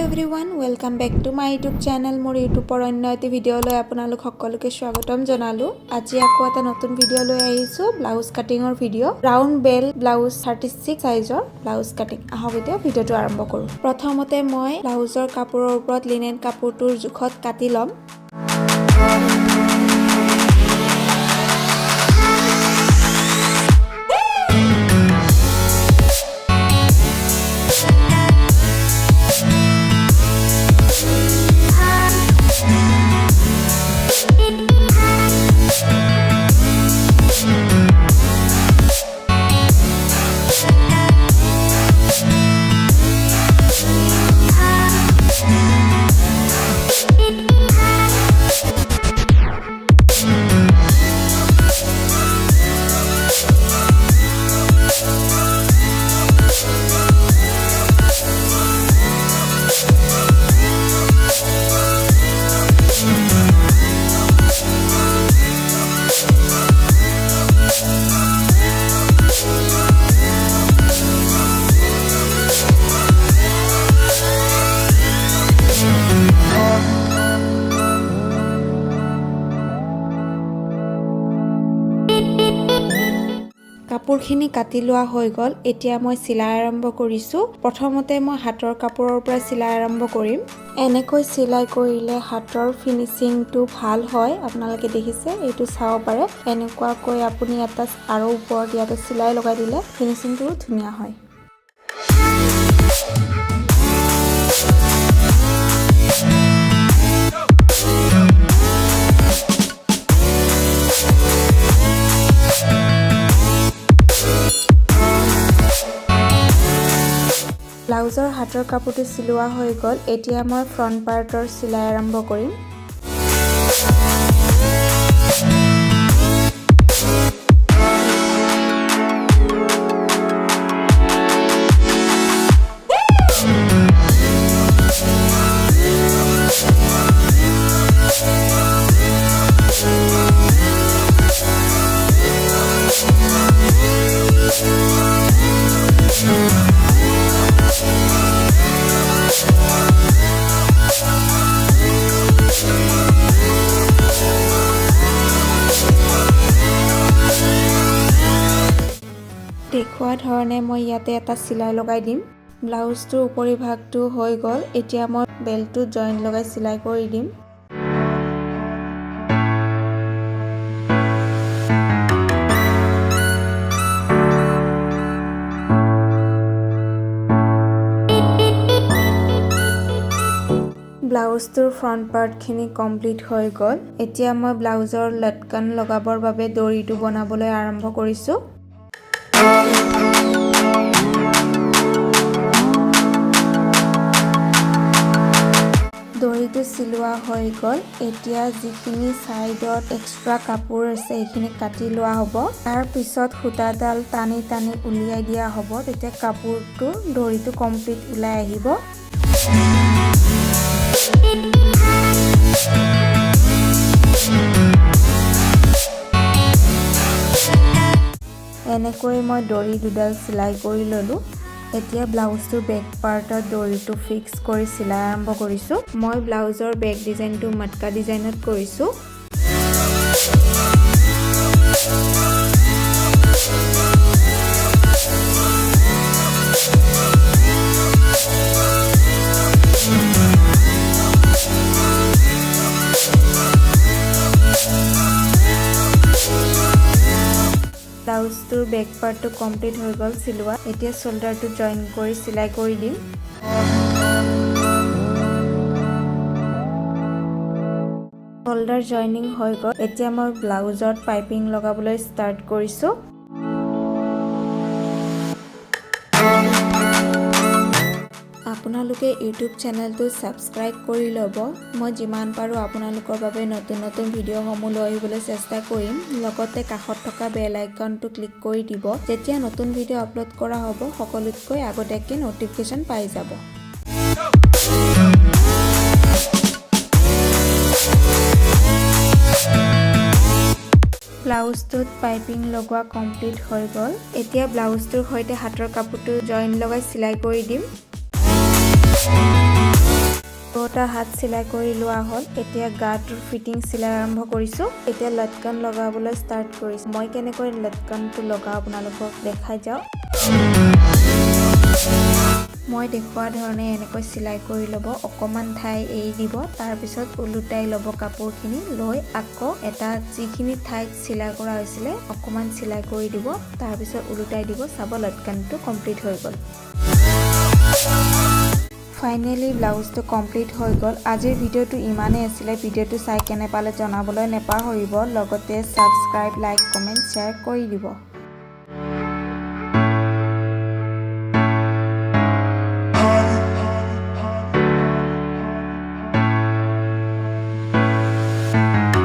everyone welcome back to my YouTube channel মোৰ ইউটিউবৰ অন্য এটি ভিডিঅ' লৈ আপোনালোক সকলোকে স্বাগতম জনালো আজি আকৌ এটা নতুন ভিডিঅ' লৈ আহিছো ব্লাউজ কাটিংৰ ভিডিঅ' ৰাউন্ড বেল ব্লাউজ 36 সাইজৰ ব্লাউজ কাটিং আহক এতিয়া ভিডিঅ'টো আৰম্ভ কৰো প্ৰথমতে মই ব্লাউজৰ কাপোৰৰ ওপৰত লিনেন কাপোৰটোৰ জোখত কাটি লম কাপোৰখিনি কাটি লোৱা হৈ গল এতিয়া মই চিলাই আৰম্ভ কৰিছো প্ৰথমতে মই হাতৰ কাপোৰৰ পৰা চিলাই আৰম্ভ কৰিম এনেকৈ চিলাই কৰিলে হাতৰ ফিনিশিংটো ভাল হয় আপোনালোকে দেখিছে এইটো চাব পাৰে এনেকুৱাকৈ আপুনি এটা আৰু ওপৰত ইয়াতে চিলাই লগাই দিলে ফিনিশিংটো ধুনীয়া হয় ব্লাউজৰ হাতৰ কাপোৰটো চিলোৱা হৈ গল এতিয়া মই ফ্ৰন্ট পাৰ্টৰ চিলাই আৰম্ভ কৰিম দেখুৱা ধৰণে মই ইয়াতে এটা চিলাই লগাই দিম ব্লাউজটোৰ উপৰি ভাগটো হৈ গল এতিয়া মই বেল্টটো জইন লগাই চিলাই কৰি দিম ব্লাউজটোৰ ফ্ৰন্ট পাৰ্টখিনি কমপ্লিট হৈ গল এতিয়া মই ব্লাউজৰ লটকন লগাবৰ বাবে দড়িটো বনাবলৈ আৰম্ভ কৰিছো দড়িটো চিলোৱা হৈ গল এতিয়া যিখিনি সাইডত এক্সট্ৰা কাপোৰ আছে এইখিনি কাটি লোৱা হ'ব তাৰ পিছত সুতাডাল টানি টানি উলিয়াই দিয়া হ'ব তেতিয়া কাপোৰটো দড়িটো কমপ্লিট ওলাই আহিব এনেকৈ মই দড়ি দুডাল চিলাই কৰি ললো এতিয়া ব্লাউজটোৰ বেক পাৰ্টত দড়িটো ফিক্স কৰি চিলাই আৰম্ভ কৰিছো মই ব্লাউজৰ বেক ডিজাইনটো মটকা ডিজাইনত কৰিছো ব্লাউজটোৰ বেক পাৰ্টটো কমপ্লিট হৈ গল চিলোৱা এতিয়া শোল্ডাৰটো জইন কৰি চিলাই কৰি দিম শোল্ডাৰ জইনিং হৈ গল এতিয়া মই ব্লাউজত পাইপিং লগাবলৈ ষ্টাৰ্ট কৰিছো আপোনালোকে ইউটিউব চেনেলটো সাবস্ক্ৰাইব কৰি ল'ব মই যিমান পাৰো আপোনালোকৰ বাবে নতুন নতুন ভিডিঅ'সমূহ লৈ আহিবলৈ চেষ্টা কৰিম লগতে কাষত থকা বেল আইকনটো ক্লিক কৰি দিব যেতিয়া নতুন ভিডিঅ' আপলোড কৰা হ'ব সকলোতকৈ আগতীয়াকৈ নটিফিকেশ্যন পাই যাব ব্লাউজটোত পাইপিং লগোৱা কমপ্লিট হৈ গল এতিয়া ব্লাউজটোৰ সৈতে হাতৰ কাপোৰটো জইন লগাই চিলাই কৰি দিম দুটা হাত চিলাই কৰি লোৱা হ'ল এতিয়া গাটোৰ ফিটিং চিলাই আৰম্ভ কৰিছোঁ এতিয়া লটকন লগাবলৈ ষ্টাৰ্ট কৰিছোঁ মই কেনেকৈ লটকনটো লগাও আপোনালোকক দেখাই যাওঁ মই দেখুৱা ধৰণে এনেকৈ চিলাই কৰি ল'ব অকমান ঠাই এৰি দিব তাৰ পিছত উলুটাই ল'ব কাপোৰখিনি লৈ আকৌ এটা যিখিনি ঠাইত চিলাই কৰা হৈছিলে অকমান চিলাই কৰি দিব তাৰ পিছত উলুটাই দিব চাব লটকনটো কমপ্লিট হৈ গ'ল ফাইনালি ব্লাউজটো কমপ্লিট হৈ গ'ল আজিৰ ভিডিঅ'টো ইমানেই আছিলে ভিডিঅ'টো চাই কেনে পালে জনাবলৈ নেপাহৰিব লগতে সাবস্ক্ৰাইব লাইক কমেন্ট শ্বেয়াৰ কৰি দিব